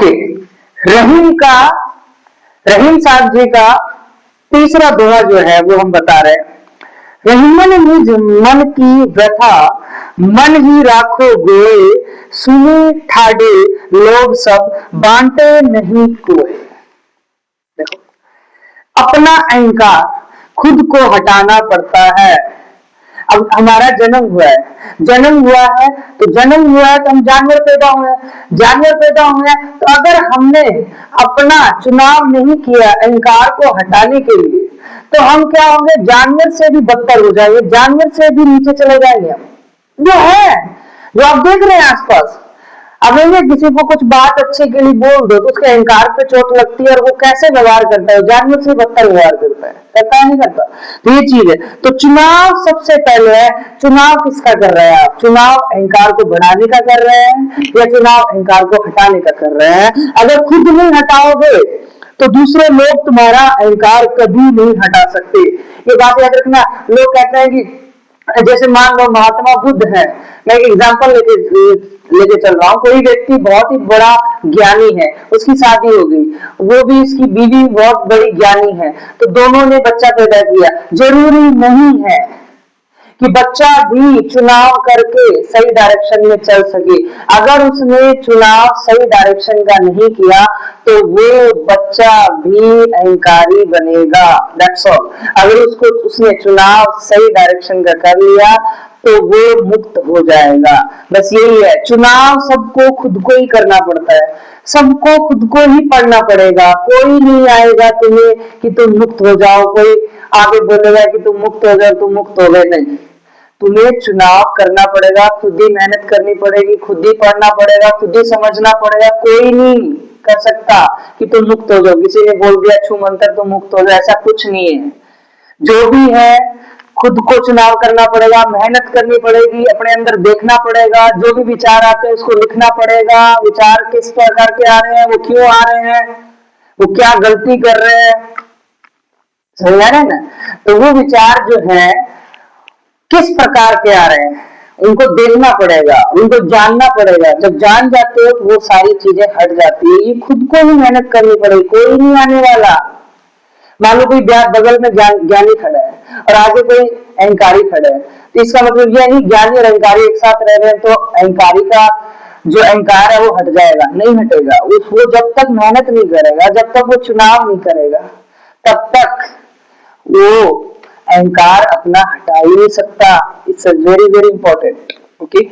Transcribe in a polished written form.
Okay, रहीम साहब जी का तीसरा दोहा जो है वो हम बता रहे हैं। रहीमन निज मन की व्यथा, मन ही राखो गोए, सुने ठाडे लोग सब, बांटे नहीं कोई। देखो, अपना अहंकार खुद को हटाना पड़ता है। अब हमारा जन्म हुआ है, जन्म हुआ है तो हम जानवर पैदा हुए हैं, तो अगर हमने अपना चुनाव नहीं किया अहंकार को हटाने के लिए, तो हम क्या होंगे, जानवर से भी बदतर हो जाएंगे, जानवर से भी नीचे चले जाएंगे हम। जो आप देख रहे हैं आसपास, अब ये किसी को कुछ बात अच्छे के लिए बोल दो तो उसके अहंकार पे चोट लगती है और वो कैसे व्यवहार करता है, जानवर से बदतर व्यवहार करता है नहीं करता। तो ये चीज है। तो चुनाव सबसे पहले है, चुनाव किसका कर रहे हैं आप? चुनाव अहंकार को बढ़ाने का कर रहे हैं या चुनाव अहंकार को हटाने का कर रहे हैं? अगर खुद नहीं हटाओगे तो दूसरे लोग तुम्हारा अहंकार कभी नहीं हटा सकते। ये बात याद रखना। लोग कहते हैं कि जैसे मान लो महात्मा बुद्ध है, मैं एक एग्जांपल लेके चल रहा हूँ। कोई व्यक्ति बहुत ही बड़ा ज्ञानी है, उसकी शादी हो गई, वो भी उसकी बीवी बहुत बड़ी ज्ञानी है, तो दोनों ने बच्चा पैदा किया। जरूरी नहीं है कि बच्चा भी चुनाव करके सही डायरेक्शन में चल सके। अगर उसने चुनाव सही डायरेक्शन का नहीं किया तो वो बच्चा भी अहंकारी बनेगा। That's all. अगर उसने चुनाव सही डायरेक्शन का कर लिया तो वो मुक्त हो जाएगा। बस यही है, चुनाव सबको खुद को ही करना पड़ता है, सबको खुद को ही पढ़ना पड़ेगा। कोई नहीं आएगा तुम्हें कि तुम मुक्त हो जाओ, कोई आगे बोलेगा कि तुम मुक्त हो जाओ, तुम मुक्त हो गए, नहीं। तुम्हें चुनाव करना पड़ेगा, खुद ही मेहनत करनी पड़ेगी, खुद ही पढ़ना पड़ेगा, खुद ही समझना पड़ेगा। कोई नहीं कर सकता कि तुम मुक्त हो जाओ, किसी ने बोल दिया छू मंतर तुम मुक्त हो जाओ, ऐसा कुछ नहीं है। जो भी है खुद को चुनाव करना पड़ेगा, मेहनत करनी पड़ेगी, अपने अंदर देखना पड़ेगा, जो भी विचार आते हैं उसको लिखना पड़ेगा। विचार किस प्रकार के आ रहे हैं, वो क्यों आ रहे हैं, वो क्या गलती कर रहे हैं, समझ आ रहा है ना? तो वो विचार जो है किस प्रकार के आ रहे हैं उनको देखना पड़ेगा, उनको जानना पड़ेगा। जब जान जाते हो तो वो सारी चीजें हट जाती है। ये खुद को ही मेहनत करनी पड़ेगी, कोई नहीं आने वाला। मान लो कोई बगल में ज्ञानी खड़ा है और आगे कोई अहंकारी खड़ा है, तो इसका मतलब यह नहीं ज्ञानी और अहंकारी एक साथ रह रहे हैं तो अहंकारी का जो अहंकार है वो हट जाएगा, नहीं हटेगा। वो जब तक मेहनत नहीं करेगा, जब तक वो चुनाव नहीं करेगा, तब तक वो अहंकार अपना हटा ही नहीं सकता। It's very very important. Okay.